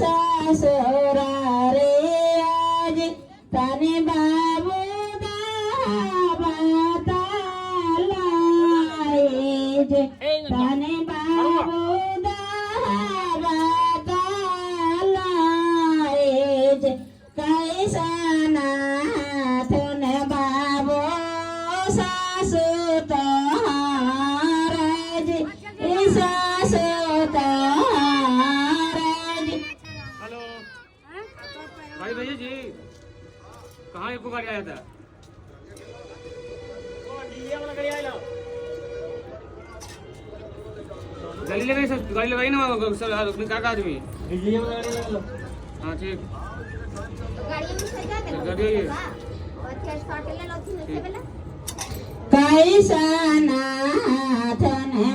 ससुरा रे आज तने बाबू बतालाए तने बाबू बतालाए कैसा नाथ ने बाबू सासु तोहारज सासु तोहारज। हेलो भाई भैया जी कहाँ आपको गाड़ी आया था? गाड़ी लगाई सर, गाड़ी लगाई ना सर अपने काका आदमी। हाँ ठीक कैसा नाथ ने